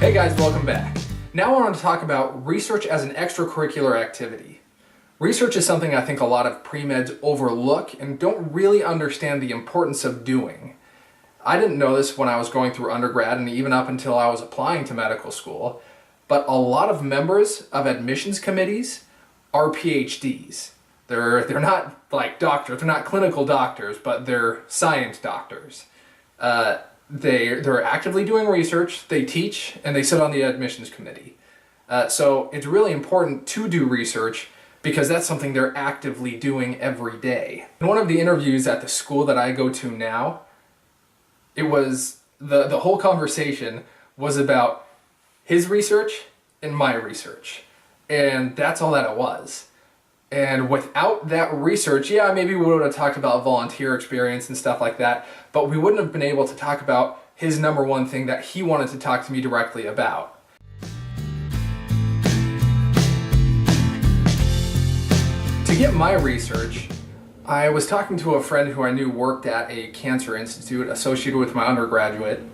Hey guys, welcome back. Now I want to talk about research as an extracurricular activity. Research is something I think a lot of pre-meds overlook and don't really understand the importance of doing. I didn't know this when I was going through undergrad and even up until I was applying to medical school, but a lot of members of admissions committees are PhDs. They're not like doctors, they're not clinical doctors, but they're science doctors. They're actively doing research, they teach, and they sit on the admissions committee. So it's really important to do research because that's something they're actively doing every day. In one of the interviews at the school that I go to now, it was, the whole conversation was about his research and my research. And that's all that it was. And without that research, yeah, maybe we would have talked about volunteer experience and stuff like that, but we wouldn't have been able to talk about his number one thing that he wanted to talk to me directly about. To get my research, I was talking to a friend who I knew worked at a cancer institute associated with my undergraduate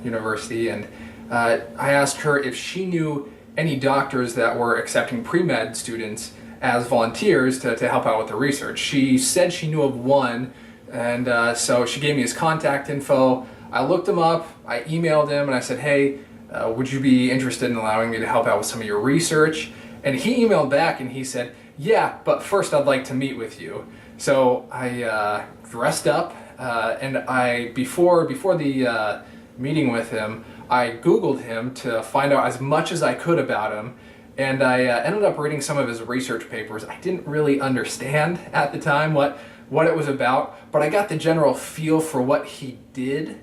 university, and I asked her if she knew any doctors that were accepting pre-med students as volunteers to help out with the research. She said she knew of one, and so she gave me his contact info. I looked him up, I emailed him, and I said, hey, would you be interested in allowing me to help out with some of your research? And he emailed back and he said, yeah, but first I'd like to meet with you. So I dressed up, and before the meeting with him, I Googled him to find out as much as I could about him. And I ended up reading some of his research papers. I didn't really understand at the time what it was about, but I got the general feel for what he did.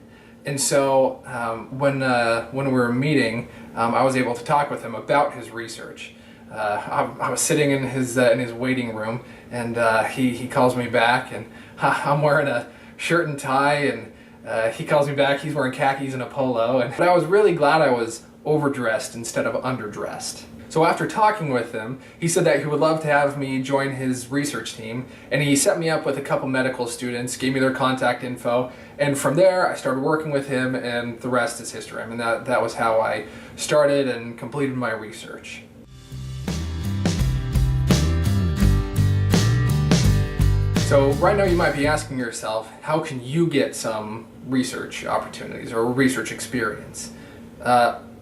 And so when we were meeting, I was able to talk with him about his research. I was sitting in his waiting room, and he calls me back, and I'm wearing a shirt and tie, and he calls me back, he's wearing khakis and a polo. But I was really glad I was overdressed instead of underdressed. So after talking with him, he said that he would love to have me join his research team, and he set me up with a couple medical students, gave me their contact info, and from there I started working with him, and the rest is history. I mean, that was how I started and completed my research. So right now you might be asking yourself, how can you get some research opportunities or research experience?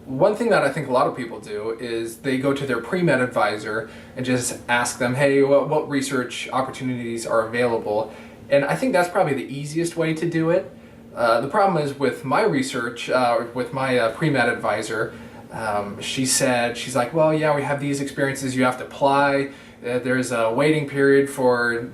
One thing that I think a lot of people do is they go to their pre-med advisor and just ask them, hey, what research opportunities are available? And I think that's probably the easiest way to do it. The problem is with my research, with my pre-med advisor, she's like, well, yeah, we have these experiences, you have to apply, there's a waiting period for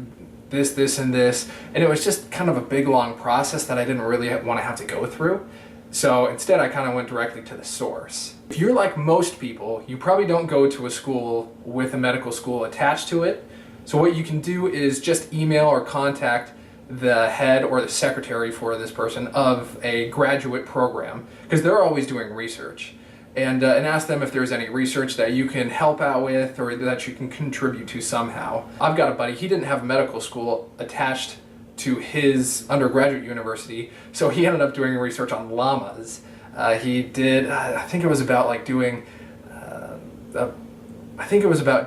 this, and this. And it was just kind of a big, long process that I didn't really want to have to go through. So instead I kind of went directly to the source. If you're like most people, you probably don't go to a school with a medical school attached to it. So what you can do is just email or contact the head or the secretary for this person of a graduate program, because they're always doing research, and ask them if there's any research that you can help out with or that you can contribute to somehow. I've got a buddy, he didn't have medical school attached to his undergraduate university, so he ended up doing research on llamas. He did, I think it was about like doing,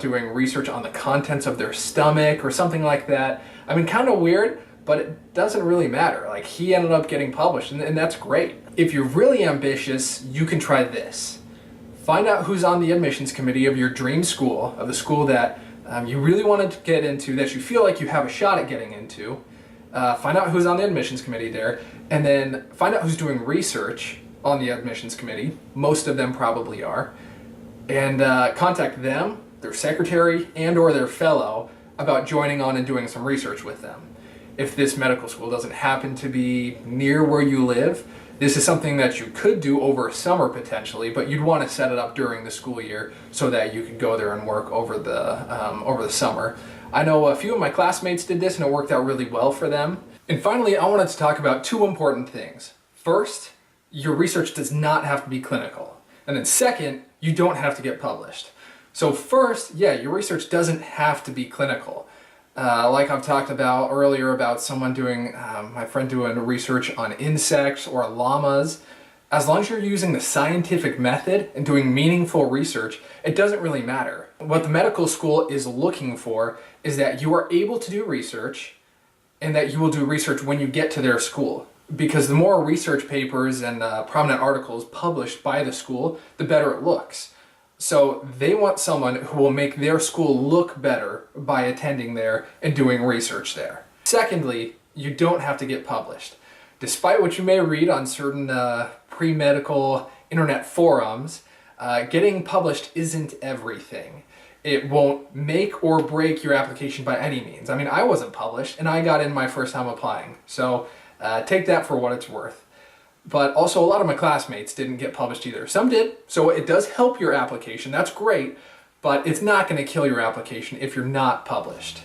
doing research on the contents of their stomach or something like that. I mean, kind of weird, but it doesn't really matter. Like, he ended up getting published, and that's great. If you're really ambitious, you can try this. Find out who's on the admissions committee of your dream school, of the school that you really wanted to get into, that you feel like you have a shot at getting into. Find out who's on the admissions committee there, and then find out who's doing research on the admissions committee. Most of them probably are. And contact them, their secretary, and or their fellow about joining on and doing some research with them. If this medical school doesn't happen to be near where you live, this is something that you could do over summer potentially, but you'd want to set it up during the school year so that you could go there and work over the summer. I know a few of my classmates did this and it worked out really well for them. And finally, I wanted to talk about two important things. First, your research does not have to be clinical. And then second, you don't have to get published. So first, yeah, your research doesn't have to be clinical. Like I've talked about earlier about someone doing, my friend doing research on insects or llamas. As long as you're using the scientific method and doing meaningful research, it doesn't really matter. What the medical school is looking for is that you are able to do research and that you will do research when you get to their school. Because the more research papers and prominent articles published by the school, the better it looks. So they want someone who will make their school look better by attending there and doing research there. Secondly, you don't have to get published. Despite what you may read on certain pre-medical internet forums, getting published isn't everything. It won't make or break your application by any means. I mean, I wasn't published and I got in my first time applying. So take that for what it's worth. But also a lot of my classmates didn't get published either. Some did, so it does help your application. That's great, but it's not going to kill your application if you're not published.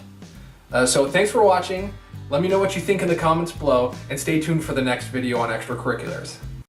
So thanks for watching. Let me know what you think in the comments below and stay tuned for the next video on extracurriculars.